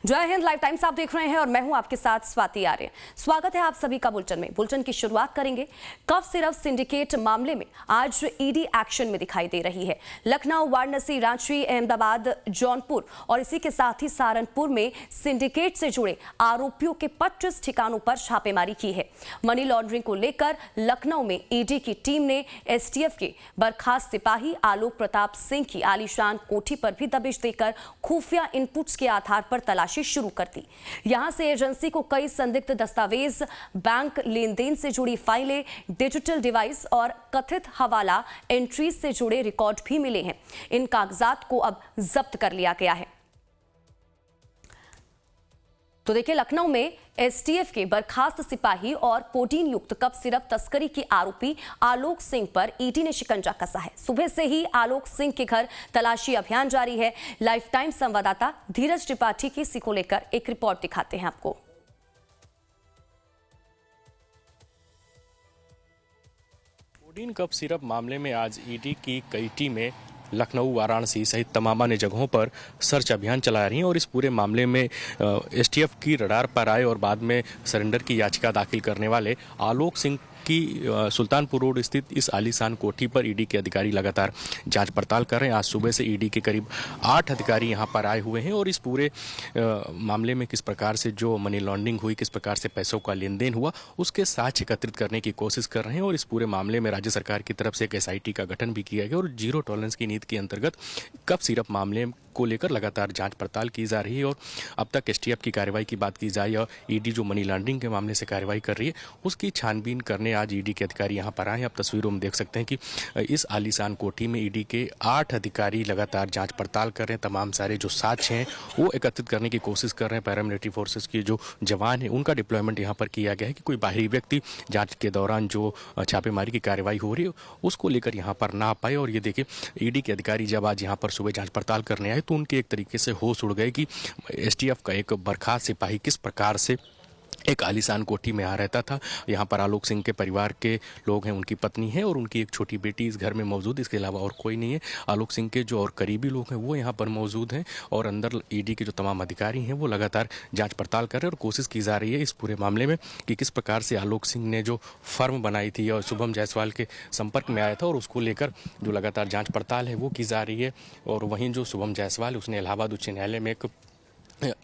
जय Hind. Live times आप देख रहे हैं और मैं हूं आपके साथ स्वाति आर्य। स्वागत है आप सभी का बुलेटिन में। बुलेटिन की शुरुआत करेंगे कफ सिरप सिंडिकेट मामले में आज ईडी एक्शन में दिखाई दे रही है। लखनऊ, वाराणसी, रांची, अहमदाबाद, जौनपुर और इसी के साथ ही सहारनपुर में सिंडिकेट से जुड़े आरोपियों के 25 ठिकानों पर छापेमारी की है। मनी लॉन्ड्रिंग को लेकर लखनऊ में ईडी की टीम ने एसटीएफ के बर्खास्त सिपाही आलोक प्रताप सिंह की आलीशान कोठी पर भी दबिश देकर खुफिया इनपुट्स के आधार पर तलाशी शुरू कर दी। यहां से एजेंसी को कई संदिग्ध दस्तावेज, बैंक लेन देन से जुड़ी फाइलें, डिजिटल डिवाइस और कथित हवाला एंट्रीज से जुड़े रिकॉर्ड भी मिले हैं। इन कागजात को अब जब्त कर लिया गया है। तो देखिए, लखनऊ में एसटीएफ के बर्खास्त सिपाही और कोडीन युक्त कफ सिरप तस्करी के आरोपी आलोक सिंह पर ईडी ने शिकंजा कसा है। सुबह से ही आलोक सिंह के घर तलाशी अभियान जारी है। लाइफ टाइम संवाददाता धीरज त्रिपाठी की इसी को लेकर एक रिपोर्ट दिखाते हैं आपको। कोडीन कफ सिरप मामले में आज ईडी की कई टीमें लखनऊ, वाराणसी सहित तमाम अन्य जगहों पर सर्च अभियान चला रही हैं और इस पूरे मामले में एसटीएफ की रडार पर आए और बाद में सरेंडर की याचिका दाखिल करने वाले आलोक सिंह की सुल्तानपुर रोड स्थित इस आलीशान कोठी पर ईडी के अधिकारी लगातार जांच पड़ताल कर रहे हैं। आज सुबह से ईडी के करीब 8 अधिकारी यहां पर आए हुए हैं और इस पूरे मामले में किस प्रकार से जो मनी लॉन्ड्रिंग हुई, किस प्रकार से पैसों का लेन देन हुआ, उसके साक्ष्य एकत्रित करने की कोशिश कर रहे हैं। और इस पूरे मामले में राज्य सरकार की तरफ से एक एसआईटी का गठन भी किया गया और जीरो टॉलरेंस की नीति के अंतर्गत कफ सिरप मामले को लेकर लगातार जांच पड़ताल की जा रही है। और अब तक एसटीएफ की कार्रवाई की बात की जाए या ईडी जो मनी लॉन्ड्रिंग के मामले से कार्रवाई कर रही है उसकी छानबीन करने आज ईडी के अधिकारी यहां पर आए हैं। आप तस्वीरों में देख सकते हैं कि इस आलीशान कोठी में ईडी के 8 अधिकारी लगातार जांच पड़ताल कर रहे हैं। तमाम सारे जो साक्ष्य हैं वो एकत्रित करने की कोशिश कर रहे हैं। पैरामिलिट्री फोर्सेस के जो जवान हैं उनका डिप्लॉयमेंट यहाँ पर किया गया है कि कोई बाहरी व्यक्ति जांच के दौरान जो छापेमारी की कार्रवाई हो रही है उसको लेकर यहाँ पर ना आ पाए। और ये देखिए, ईडी के अधिकारी जब आज यहाँ पर सुबह जांच पड़ताल करने आए तो उनके एक तरीके से होश उड़ गए कि एसटीएफ का एक बर्खास्त सिपाही किस प्रकार से एक आलीशान कोठी में आ रहता था। यहाँ पर आलोक सिंह के परिवार के लोग हैं, उनकी पत्नी है और उनकी एक छोटी बेटी इस घर में मौजूद, इसके अलावा और कोई नहीं है। आलोक सिंह के जो और करीबी लोग हैं वो यहाँ पर मौजूद हैं और अंदर ईडी के जो तमाम अधिकारी हैं वो लगातार जांच पड़ताल कर रहे हैं और कोशिश की जा रही है इस पूरे मामले में कि किस प्रकार से आलोक सिंह ने जो फर्म बनाई थी और शुभम जायसवाल के संपर्क में आया था और उसको लेकर जो लगातार जाँच पड़ताल है वो की जा रही है। और वहीं जो शुभम जायसवाल उसने इलाहाबाद उच्च न्यायालय में एक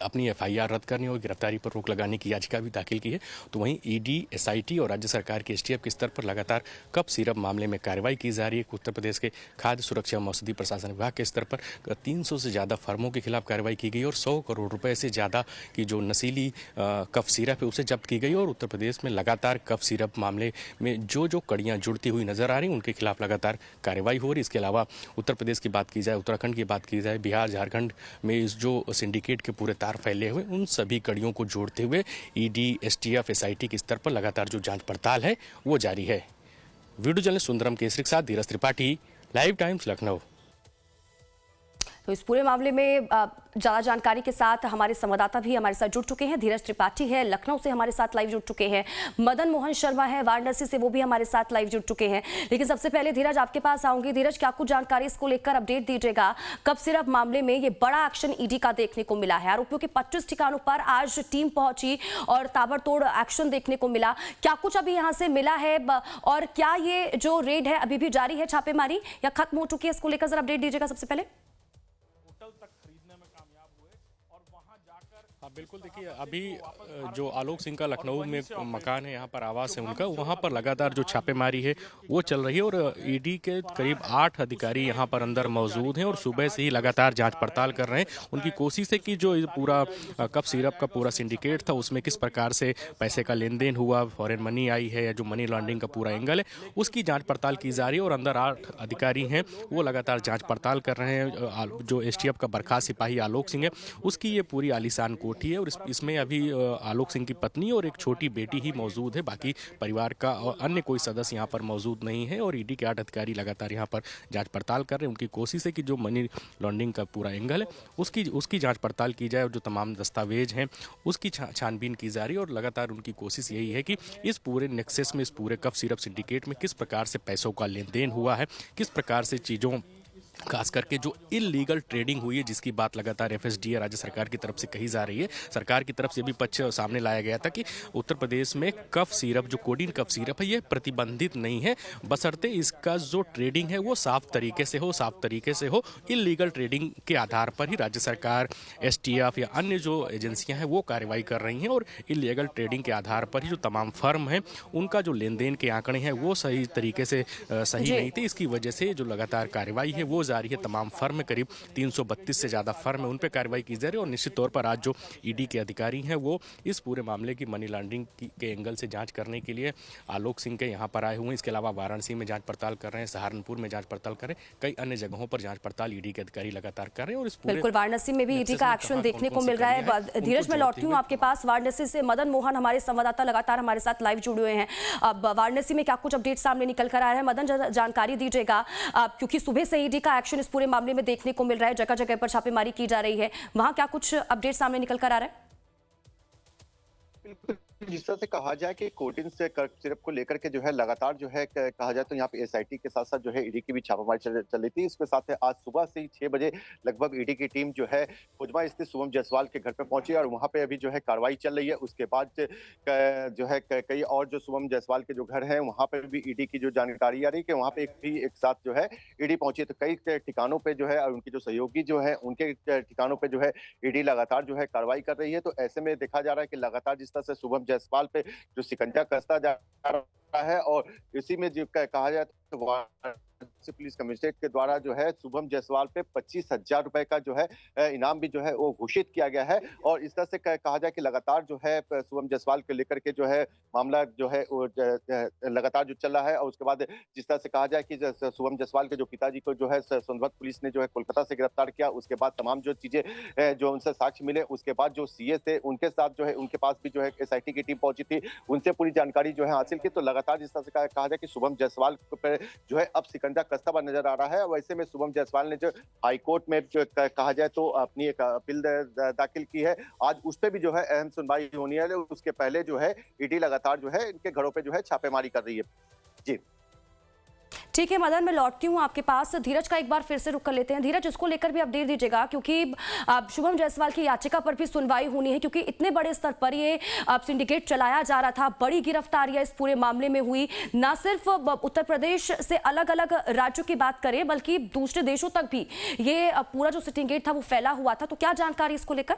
अपनी एफआईआर रद्द करने और गिरफ्तारी पर रोक लगाने की याचिका भी दाखिल की है। तो वहीं ईडी, एसआईटी और राज्य सरकार के एसटीएफ के स्तर पर लगातार कफ सिरप मामले में कार्रवाई की जा रही है। उत्तर प्रदेश के खाद्य सुरक्षा एवं औषधि प्रशासन विभाग के स्तर पर 300 से ज़्यादा फर्मों के खिलाफ कार्रवाई की गई और 100 करोड़ रुपए से ज़्यादा की जो नशीली कफ सिरप है उसे जब्त की गई। और उत्तर प्रदेश में लगातार कफ सिरप मामले में जो कड़ियाँ जुड़ती हुई नजर आ रही उनके खिलाफ लगातार कार्रवाई हो रही। इसके अलावा उत्तर प्रदेश की बात की जाए, उत्तराखंड की बात की जाए, बिहार, झारखंड में इस जो सिंडिकेट के तार फैले हुए उन सभी कड़ियों को जोड़ते हुए ईडी, एसटीएफ, एसआईटी के स्तर पर लगातार जो जांच पड़ताल है वो जारी है। वीडियो जर्नलिस्ट सुंदरम केसरी के साथ धीरज त्रिपाठी, लाइव टाइम्स, लखनऊ। तो इस पूरे मामले में ज्यादा जानकारी के साथ हमारे संवाददाता भी हमारे साथ जुड़ चुके हैं। धीरज त्रिपाठी है लखनऊ से हमारे साथ लाइव जुड़ चुके हैं। मदन मोहन शर्मा है वाराणसी से, वो भी हमारे साथ लाइव जुड़ चुके हैं। लेकिन सबसे पहले धीरज आपके पास आऊंगी। धीरज, क्या कुछ जानकारी इसको लेकर अपडेट दीजिएगा। कफ सिरप मामले में ये बड़ा एक्शन ईडी का देखने को मिला है। आरोपियों के 25 ठिकानों पर आज टीम पहुंची और ताबड़तोड़ एक्शन देखने को मिला। क्या कुछ अभी यहाँ से मिला है और क्या ये जो रेड है अभी भी जारी है, छापेमारी, या खत्म हो चुकी है? इसको लेकर जरा अपडेट दीजिएगा सबसे पहले। हाँ बिल्कुल, देखिए अभी जो आलोक सिंह का लखनऊ में मकान है, यहाँ पर आवास है उनका, वहाँ पर लगातार जो छापेमारी है वो चल रही है और ईडी के करीब 8 अधिकारी यहाँ पर अंदर मौजूद हैं और सुबह से ही लगातार जांच पड़ताल कर रहे हैं। उनकी कोशिश है कि जो पूरा कफ सिरप का पूरा सिंडिकेट था उसमें किस प्रकार से पैसे का लेन देन हुआ, फॉरेन मनी आई है या जो मनी लॉन्ड्रिंग का पूरा एंगल है उसकी जाँच पड़ताल की जा रही है। और अंदर 8 अधिकारी हैं वो लगातार जाँच पड़ताल कर रहे हैं। जो एसटीएफ का बर्खास्त सिपाही आलोक सिंह है उसकी ये पूरी आलीशान कोठी है और इसमें अभी आलोक सिंह की पत्नी और एक छोटी बेटी ही मौजूद है। बाकी परिवार का और अन्य कोई सदस्य यहाँ पर मौजूद नहीं है और ईडी के 8 अधिकारी लगातार यहाँ पर जांच पड़ताल कर रहे हैं। उनकी कोशिश है कि जो मनी लॉन्ड्रिंग का पूरा एंगल है उसकी जांच पड़ताल की जाए और जो तमाम दस्तावेज हैं उसकी छानबीन की जा रही है। और लगातार उनकी कोशिश यही है कि इस पूरे नेक्सस में, इस पूरे कफ सिरप सिंडिकेट में किस प्रकार से पैसों का लेन देन हुआ है, किस प्रकार से चीज़ों खास करके जो इलीगल ट्रेडिंग हुई है, जिसकी बात लगातार एफएसडीए राज्य सरकार की तरफ से कही जा रही है। सरकार की तरफ से भी पक्ष सामने लाया गया था कि उत्तर प्रदेश में कफ सिरप, जो कोडीन कफ सिरप है, ये प्रतिबंधित नहीं है, बशर्ते इसका जो ट्रेडिंग है वो साफ तरीके से हो। इलीगल ट्रेडिंग के आधार पर ही राज्य सरकार, एसटीएफ या अन्य जो एजेंसियां हैं वो कार्रवाई कर रही हैं, और इलीगल ट्रेडिंग के आधार पर ही जो तमाम फर्म हैं उनका जो लेन देन के आंकड़े हैं वो सही तरीके से सही नहीं थे। इसकी वजह से जो लगातार कार्रवाई है वो जारी है। तमाम फर्म, करीब 332 से ज़्यादा फर्म है, उन पर कार्रवाई की जा रही है। और निश्चित तौर पर आज जो ईडी के अधिकारी हैं वो इस पूरे मामले की मनी लॉन्ड्रिंग के एंगल से जांच करने के लिए आलोक सिंह के यहाँ पर आए हुए हैं। इसके अलावा वाराणसी में जांच पड़ताल कर रहे हैं, सहारनपुर में जांच पड़ताल कर रहे हैं, कई अन्य जगहों पर जांच पड़ताल ईडी के अधिकारी लगातार कर रहे हैं। और इस पूरे बिल्कुल वाराणसी में भी ईडी का एक्शन देखने को मिल रहा है। धीरज, मैं लौटती हूँ आपके पास। वाराणसी से मदन मोहन, हमारे संवाददाता, लगातार हमारे साथ लाइव जुड़े हुए हैं। अब वाराणसी में क्या कुछ अपडेट सामने निकल कर आ रहा है? मदन, जानकारी दीजिएगा, क्योंकि सुबह से ईडी का एक्शन इस पूरे मामले में देखने को मिल रहा है, जगह जगह पर छापेमारी की जा रही है। वहां क्या कुछ अपडेट सामने निकल कर आ रहा है? जिस तरह से कहा जाए कि कोडीन से सिरप को लेकर के जो है लगातार जो है कहा जाए तो यहाँ पे एसआईटी के साथ साथ जो है ईडी की भी छापामारी चल रही थी। इसके साथ आज सुबह से ही 6 बजे लगभग ईडी की टीम जो है कोजमा स्थित शुभम जायसवाल के घर पे पहुंची और वहां पे अभी जो है कार्रवाई चल रही है। उसके बाद जो है कई और जो शुभम जायसवाल के जो घर है वहां पर भी ईडी की जो जानकारी आ रही है कि वहां पे एक साथ जो है ईडी पहुंची। तो कई ठिकानों पे जो है और उनके जो सहयोगी जो है उनके ठिकानों पे जो है ईडी लगातार जो है कार्रवाई कर रही है। तो ऐसे में देखा जा रहा है कि लगातार जिस तरह से शुभम जायसवाल पे जो शिकंजा कसता जा रहा है और इसी में जो कहा जाए तो वाराणसी पुलिस कमिश्नरेट के द्वारा जो है शुभम जायसवाल पे 25,000 रुपए का जो है इनाम भी जो है वो घोषित किया गया है। और इस तरह से कहा जाए कि लगातार जो है शुभम जायसवाल को लेकर के जो है मामला जो है वो लगातार जो चल रहा है। और उसके बाद जिस तरह से कहा जाए कि शुभम जायसवाल के जो पिताजी को जो है सोनभद्र पुलिस ने जो है कोलकाता से गिरफ्तार किया। उसके बाद तमाम जो चीजें जो उनसे साक्ष्य मिले, उसके बाद जो सीए थे उनके साथ जो है उनके पास भी जो है एसआईटी की टीम पहुंची थी, उनसे पूरी जानकारी जो है हासिल की। तो लगातार जिस तरह से कहा जाए कि शुभम जायसवाल पर जो है अब शिकंजा कसता हुआ नजर आ रहा है। वैसे में शुभम जायसवाल ने जो हाईकोर्ट में जो कहा जाए तो अपनी एक अपील दाखिल की है। आज उस पर भी जो है अहम सुनवाई होनी है। उसके पहले जो है ईडी लगातार जो है इनके घरों पे जो है छापेमारी कर रही है। जी ठीक है मदन, मैं लौटती हूँ आपके पास। धीरज का एक बार फिर से रुक कर लेते हैं। धीरज, इसको लेकर भी अपडेट दीजिएगा, क्योंकि शुभम जायसवाल की याचिका पर भी सुनवाई होनी है, क्योंकि इतने बड़े स्तर पर ये सिंडिकेट चलाया जा रहा था। बड़ी गिरफ्तारियां इस पूरे मामले में हुई, ना सिर्फ उत्तर प्रदेश से अलग अलग राज्यों की बात करें बल्कि दूसरे देशों तक भी ये पूरा जो सिंडिकेट था वो फैला हुआ था। तो क्या जानकारी इसको लेकर?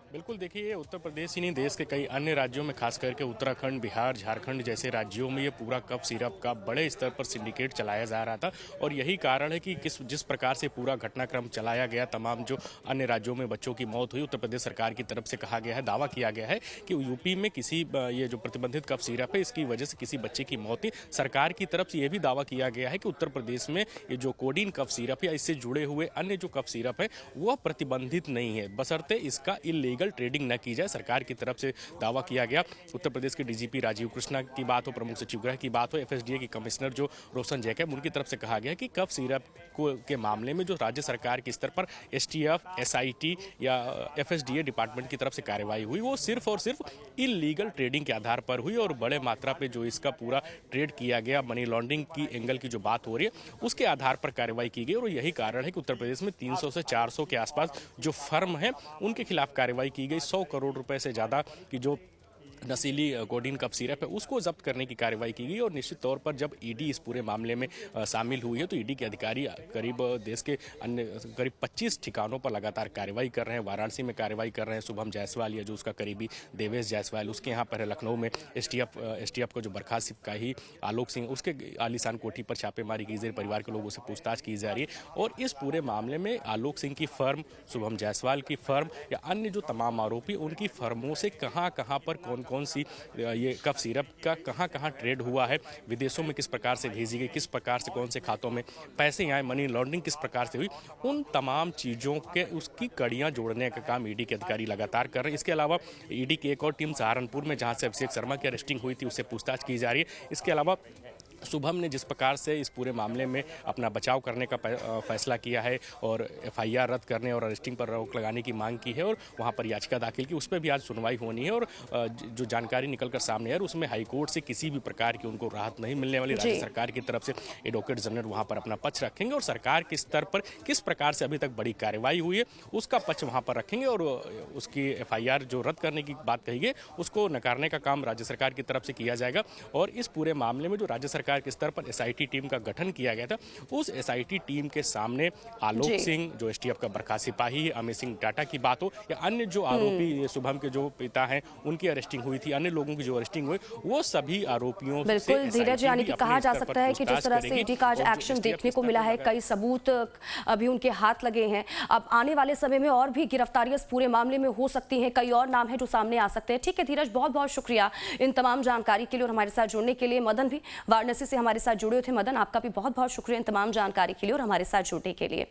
बिल्कुल, देखिए उत्तर प्रदेश ही नहीं, देश के कई अन्य राज्यों में, खास करके उत्तराखंड, बिहार, झारखंड जैसे राज्यों में ये पूरा कफ सिरप का बड़े स्तर पर सिंडिकेट चलाया जा रहा था। और यही कारण है कि जिस प्रकार से पूरा घटनाक्रम चलाया गया, तमाम जो अन्य राज्यों में बच्चों की मौत हुई, उत्तर प्रदेश सरकार की तरफ से कहा गया है, दावा किया गया है कि यूपी में किसी ये जो प्रतिबंधित कफ सिरप है इसकी वजह से किसी बच्चे की मौत हुई। सरकार की तरफ से यह भी दावा किया गया है कि उत्तर प्रदेश में ये जो कोडीन कफ सिरप या इससे जुड़े हुए अन्य जो कफ सिरप है वह प्रतिबंधित नहीं है, बशर्ते इसका इलीगल ट्रेडिंग न की जाए। सरकार की तरफ से दावा किया गया। उत्तर प्रदेश के डीजीपी राजीव कृष्णा की बात हो, प्रमुख सचिव गृह की बात हो, एफएसडीए की कमिश्नर जो रोशन जैकब, उनकी तरफ से कहा गया कि कफ सिरप के मामले में जो राज्य सरकार के स्तर पर एसटीएफ, एसआईटी या एफएसडीए डिपार्टमेंट की तरफ से कार्रवाई हुई वो सिर्फ और सिर्फ इलीगल ट्रेडिंग के आधार पर हुई। और बड़े मात्रा पे जो इसका पूरा ट्रेड किया गया, मनी लॉन्ड्रिंग की एंगल की जो बात हो रही है उसके आधार पर कार्रवाई की गई। और यही कारण है कि उत्तर प्रदेश में 300 से 400 के आसपास जो फर्म है उनके खिलाफ कार्रवाई की गई। 100 करोड़ रुपए से ज़्यादा की जो नशीली कोडीन कफ सिरप है उसको जब्त करने की कार्रवाई की गई। और निश्चित तौर पर जब ईडी इस पूरे मामले में शामिल हुई है तो ईडी के अधिकारी करीब देश के अन्य करीब 25 ठिकानों पर लगातार कार्रवाई कर रहे हैं। वाराणसी में कार्रवाई कर रहे हैं शुभम जायसवाल या जो उसका करीबी देवेश जायसवाल, उसके यहाँ पर है। लखनऊ में एसटीएफ का जो बर्खास्त सिपाही आलोक सिंह, उसके आलीशान कोठी पर छापेमारी की जा रही, परिवार के लोगों से पूछताछ की जा रही है। और इस पूरे मामले में आलोक सिंह की फर्म, शुभम जायसवाल की फर्म या अन्य जो तमाम आरोपी, उनकी फर्मों से कहाँ पर कौन सी ये कफ सिरप का कहाँ ट्रेड हुआ है, विदेशों में किस प्रकार से भेजी गई, किस प्रकार से कौन से खातों में पैसे आए, मनी लॉन्ड्रिंग किस प्रकार से हुई, उन तमाम चीज़ों के उसकी कड़ियाँ जोड़ने का काम ईडी के अधिकारी लगातार कर रहे हैं। इसके अलावा ईडी की एक और टीम सहारनपुर में, जहाँ से अभिषेक शर्मा की अरेस्टिंग हुई थी, उससे पूछताछ की जा रही है। इसके अलावा शुभम ने जिस प्रकार से इस पूरे मामले में अपना बचाव करने का फैसला किया है और एफआईआर रद्द करने और अरेस्टिंग पर रोक लगाने की मांग की है और वहां पर याचिका दाखिल की, उस पर भी आज सुनवाई होनी है। और जो जानकारी निकलकर सामने है उसमें हाईकोर्ट से किसी भी प्रकार की उनको राहत नहीं मिलने वाली। राज्य सरकार की तरफ से एडवोकेट जनरल वहां पर अपना पक्ष रखेंगे और सरकार के स्तर पर किस प्रकार से अभी तक बड़ी कार्रवाई हुई है उसका पक्ष वहां पर रखेंगे और उसकी एफआईआर जो रद्द करने की बात कही गई उसको नकारने का काम राज्य सरकार की तरफ से किया जाएगा। और इस पूरे मामले में जो राज्य सरकार के स्तर पर एसआईटी टीम का गठन किया गया था, उस एसआईटी टीम के सामने आलोक सिंह जो एसटीएफ का बर्खास्त सिपाही है, अमित सिंह टाटा की बात हो या अन्य जो आरोपी शुभम के जो पिता हैं उनकी अरेस्टिंग हुई थी, अन्य लोगों की जो अरेस्टिंग हुई, वो सभी आरोपियों से बिल्कुल धीरज, यानी कि कहा जा सकता है कि जिस तरह से ईडी का आज एक्शन देखने को मिला है, कई सबूत अभी उनके हाथ लगे हैं। अब आने वाले समय में और भी गिरफ्तारियां इस पूरे मामले में हो सकती हैं, कई और नाम है जो सामने आ सकते हैं। ठीक है धीरज, बहुत बहुत शुक्रिया इन तमाम जानकारी के लिए और हमारे साथ जुड़ने के लिए। मदन भी वाराणसी से हमारे साथ जुड़े थे। मदन, आपका भी बहुत बहुत शुक्रिया इन तमाम जानकारी के लिए और हमारे साथ जुड़ने के लिए।